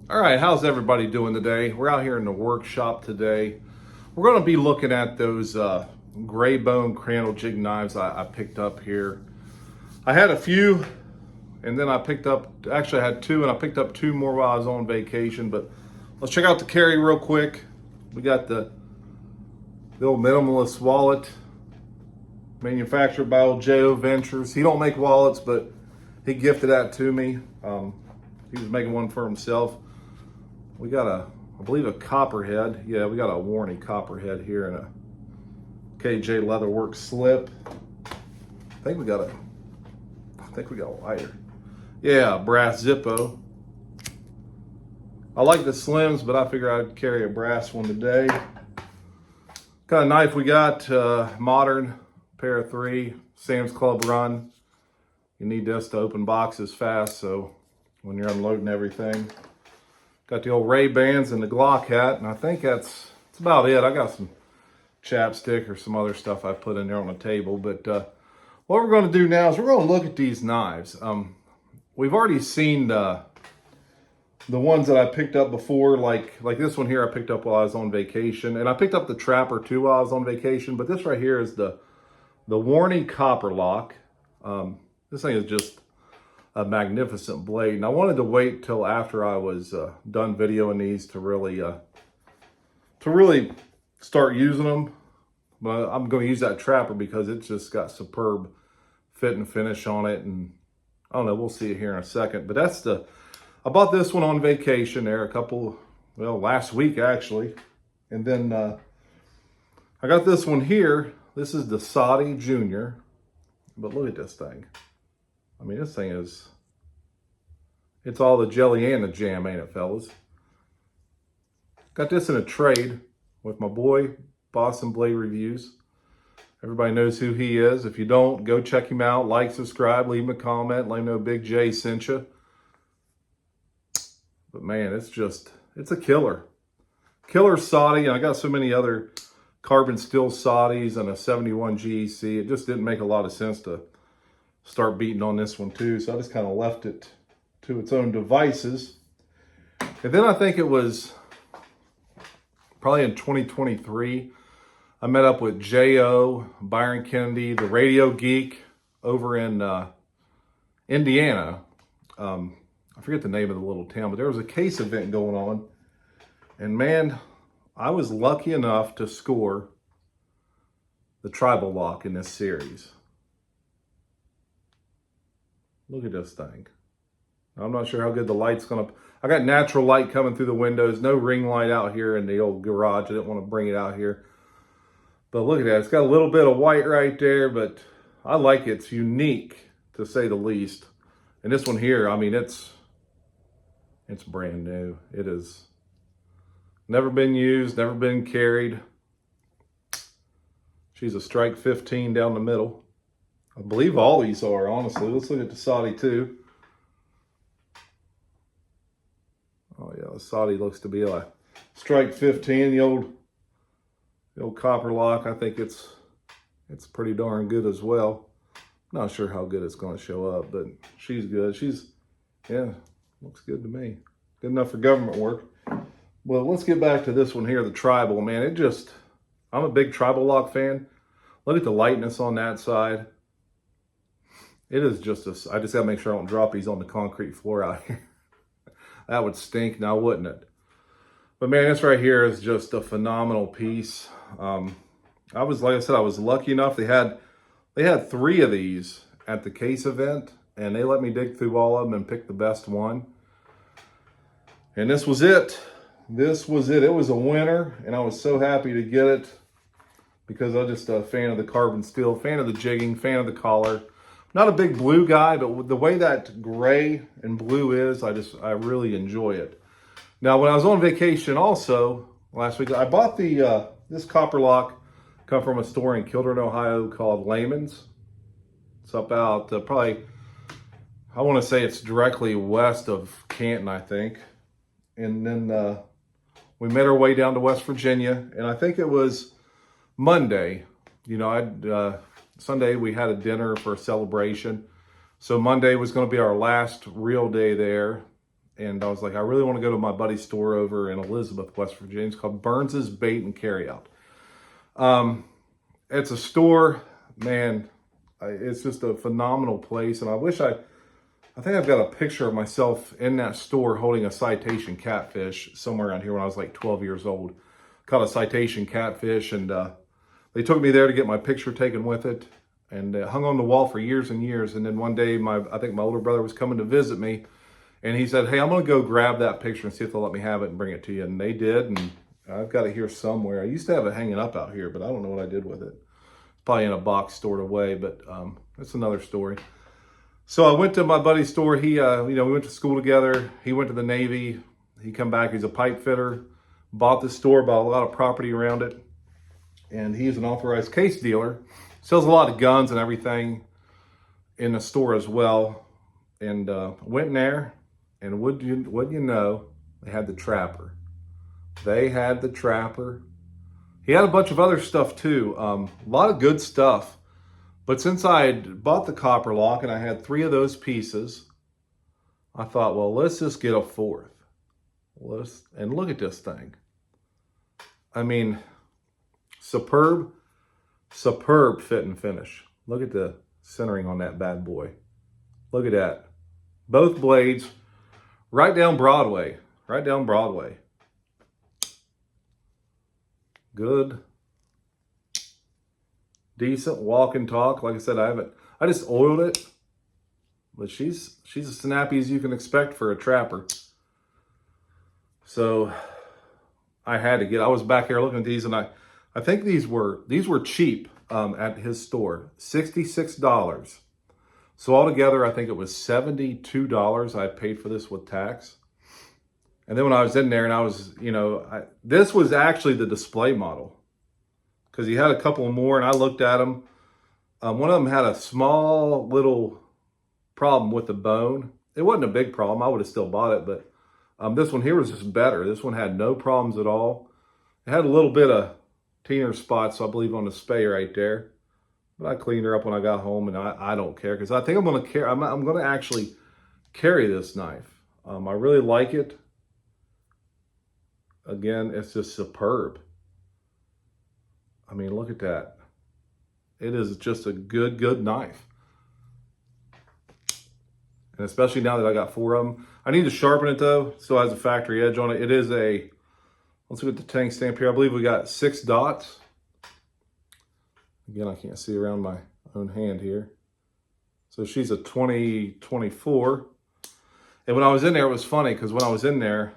All right, how's everybody doing today? We're out here in the workshop today. We're going to be looking at those gray bone Crandall jig knives I picked up here. I had a few, and then I picked up, actually I had two, and I picked up two more while I was on vacation. But let's check out the carry real quick. We got the old minimalist wallet, manufactured by old J.O. Ventures. He don't make wallets, but he gifted that to me. He was making one for himself. We got I believe a copperhead. Yeah, we got a Warney copperhead here and a KJ Leatherworks slip. I think we got a lighter. Yeah, brass Zippo. I like the slims, but I figure I'd carry a brass one today. Kind of knife we got, modern, pair of 3, Sam's Club run. You need this to open boxes fast, so when you're unloading everything. Got the old Ray-Bans and the Glock hat, and I think that's about it. I got some chapstick or some other stuff I put in there on the table. But what we're going to do now is we're going to look at these knives. We've already seen the ones that I picked up before, like this one here I picked up while I was on vacation. And I picked up the Trapper too while I was on vacation. But this right here is the Warney Copper Lock. This thing is just a magnificent blade, and I wanted to wait till after I was done videoing these to really start using them. But I'm going to use that Trapper because it's just got superb fit and finish on it, and I don't know, we'll see it here in a second. But I bought this one on vacation there last week actually, and then I got this one here. This is the Saudi Junior, but look at this thing. I mean, this thing it's all the jelly and the jam, ain't it, fellas? Got this in a trade with my boy, Boston Blade Reviews. Everybody knows who he is. If you don't, go check him out. Like, subscribe, leave him a comment. Let him know Big J sent you. But man, it's a killer. Killer Saudi. And I got so many other carbon steel Saudis and a 71 GEC. It just didn't make a lot of sense to start beating on this one too, so I just kind of left it to its own devices. And then I think it was probably in 2023, I met up with J.O., Byron Kennedy, the Radio Geek over in Indiana. I forget the name of the little town, but there was a case event going on. And man, I was lucky enough to score the Tribal Lock in this series. Look at this thing. I'm not sure how good the light's gonna... I got natural light coming through the windows. No ring light out here in the old garage. I didn't want to bring it out here. But look at that. It's got a little bit of white right there, but I like it. It's unique, to say the least. And this one here, I mean, it's brand new. It is never been used, never been carried. She's a strike 15 down the middle. I believe all these are, honestly. Let's look at the Saudi too. Oh yeah, the Saudi looks to be a strike 15. The old copper lock. I think it's pretty darn good as well. Not sure how good it's going to show up, but she's good. Yeah, looks good to me. Good enough for government work. Well, let's get back to this one here, the Tribal. Man, I'm a big Tribal Lock fan. Look at the lightness on that side. It is I just gotta make sure I don't drop these on the concrete floor out here. That would stink now, wouldn't it? But man, this right here is just a phenomenal piece. Like I said, I was lucky enough. They had 3 of these at the case event, and they let me dig through all of them and pick the best one. And this was it. This was it. It was a winner, and I was so happy to get it because I'm just a fan of the carbon steel, fan of the jigging, fan of the collar. Not a big blue guy, but the way that gray and blue is, I really enjoy it. Now, when I was on vacation also last week, I bought this copper lock, come from a store in Kildare, Ohio called Layman's. It's about probably, I want to say it's directly west of Canton, I think. And then we made our way down to West Virginia, and I think it was Monday. You know, Sunday we had a dinner for a celebration. So Monday was going to be our last real day there. and I was like, I really want to go to my buddy's store over in Elizabeth, West Virginia. It's called Burns's Bait and Carryout. It's a store, man. It's just a phenomenal place, and I think I've got a picture of myself in that store holding a citation catfish somewhere around here when I was like 12 years old. Caught a citation catfish, and they took me there to get my picture taken with it, and it hung on the wall for years and years. And then one day, I think my older brother was coming to visit me, and he said, hey, I'm going to go grab that picture and see if they'll let me have it and bring it to you. And they did, and I've got it here somewhere. I used to have it hanging up out here, but I don't know what I did with it. Probably in a box stored away, but that's another story. So I went to my buddy's store. He, we went to school together. He went to the Navy. He come back. He's a pipe fitter. Bought the store, bought a lot of property around it. And he's an authorized case dealer. Sells a lot of guns and everything in the store as well. And went in there, and would you know, they had the trapper. They had the trapper. He had a bunch of other stuff too. A lot of good stuff. But since I had bought the copper lock and I had 3 of those pieces, I thought, well, let's just get a 4th. And look at this thing. I mean, superb fit and finish. Look at the centering on that bad boy. Look at that. Both blades right down Broadway. Right down Broadway. Good. Decent walk and talk. Like I said, I just oiled it. But she's as snappy as you can expect for a trapper. So I was back here looking at these, and I think these were cheap at his store. $66. So altogether, I think it was $72 I paid for this with tax. And then when I was in there, and I was, this was actually the display model, because he had a couple more, and I looked at them. One of them had a small little problem with the bone. It wasn't a big problem. I would have still bought it, but this one here was just better. This one had no problems at all. It had a little bit of teener spots, I believe, on the spay right there. But I cleaned her up when I got home, and I don't care, because I think I'm going to actually carry this knife. I really like it. Again, it's just superb. I mean, look at that. It is just a good knife. And especially now that I got 4 of them. I need to sharpen it though. Still has a factory edge on it. It is let's look at the tank stamp here. I believe we got 6 dots. Again, I can't see around my own hand here. So she's a 2024. And when I was in there, it was funny, because when I was in there,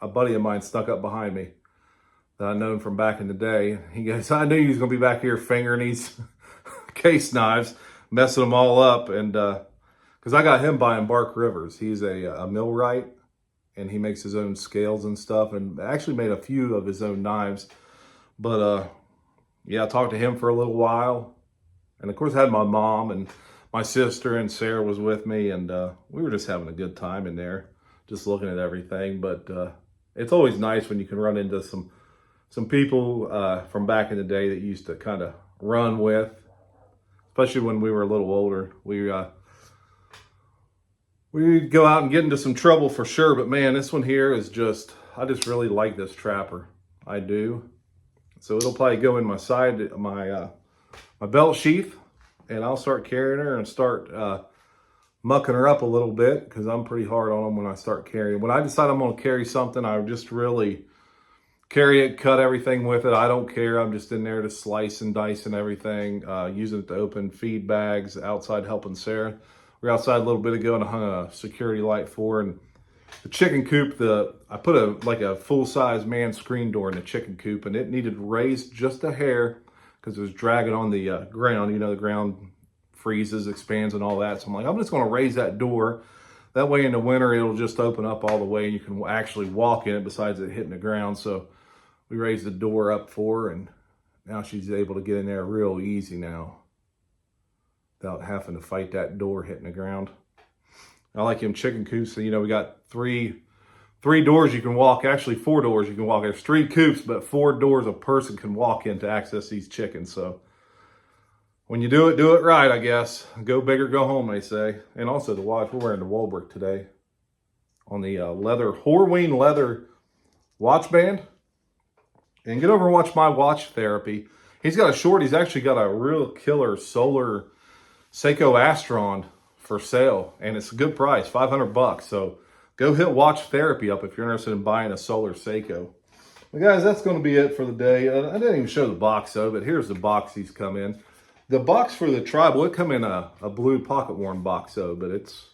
a buddy of mine snuck up behind me that I've known from back in the day. He goes, I knew you was going to be back here fingering these case knives, messing them all up. And because I got him buying Bark Rivers. He's a millwright, and he makes his own scales and stuff, and actually made a few of his own knives. But yeah, I talked to him for a little while. And of course, I had my mom and my sister, and Sarah was with me, and we were just having a good time in there, just looking at everything. But it's always nice when you can run into some people from back in the day that you used to kind of run with, especially when we were a little older. We'd go out and get into some trouble for sure, but man, this one here is I just really like this trapper. I do. So it'll probably go in my belt sheath, and I'll start carrying her and start mucking her up a little bit, because I'm pretty hard on them when I start carrying. When I decide I'm going to carry something, I just really carry it, cut everything with it. I don't care. I'm just in there to slice and dice and everything, using it to open feed bags, outside helping Sarah. We were outside a little bit ago, and I hung a security light for, and the chicken coop, I put a full-size man screen door in the chicken coop, and it needed raised just a hair because it was dragging on the ground. The ground freezes, expands, and all that. So I'm like, I'm just going to raise that door. That way in the winter, it'll just open up all the way, and you can actually walk in it besides it hitting the ground. So we raised the door up for her, and now she's able to get in there real easy now without having to fight that door hitting the ground. I like him chicken coops. So, we got three doors you can walk, actually 4 doors you can walk. There's 3 coops, but 4 doors a person can walk in to access these chickens. So when you do it right, I guess. Go big or go home, they say. And also the watch, we're wearing the Walbrook today. on the leather, Horween leather watch band. And get over and watch my watch therapy. He's got a short. He's actually got a real killer solar Seiko Astron for sale. And it's a good price, $500. So go hit watch therapy up if you're interested in buying a solar Seiko. Well, guys, that's going to be it for the day. I didn't even show the box though, but here's the box he's come in. The box for the tribal, it come in a blue pocket worn box though, but it's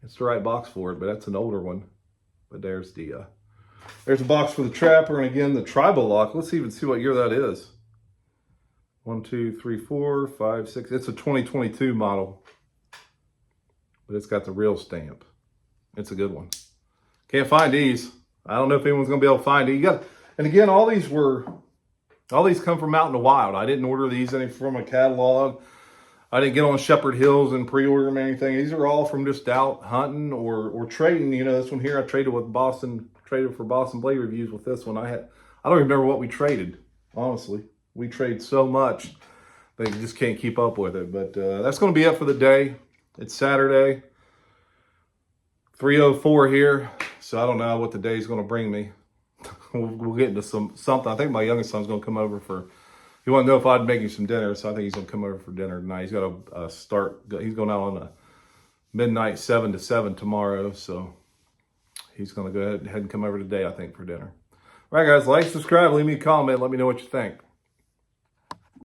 the right box for it, but that's an older one. But there's a box for the trapper, and again, the tribal lock. Let's even see what year that is. 1, 2, 3, 4, 5, 6. It's a 2022 model, but it's got the real stamp. It's a good one. Can't find these. I don't know if anyone's gonna be able to find it. And again, all these come from out in the wild. I didn't order these any from a catalog. I didn't get on Shepherd Hills and pre-order them or anything. These are all from just out hunting or trading. You know, this one here I traded for Boston Blade Reviews with this one. I don't even remember what we traded, honestly. We trade so much that you just can't keep up with it. But that's going to be it for the day. It's Saturday, 3:04 here. So I don't know what the day's going to bring me. We'll get into something. I think my youngest son's going to come over he wanted to know if I'd make him some dinner. So I think he's going to come over for dinner tonight. He's got to he's going out on a midnight 7 to 7 tomorrow. So he's going to go ahead and come over today, I think, for dinner. All right, guys, like, subscribe, leave me a comment. Let me know what you think.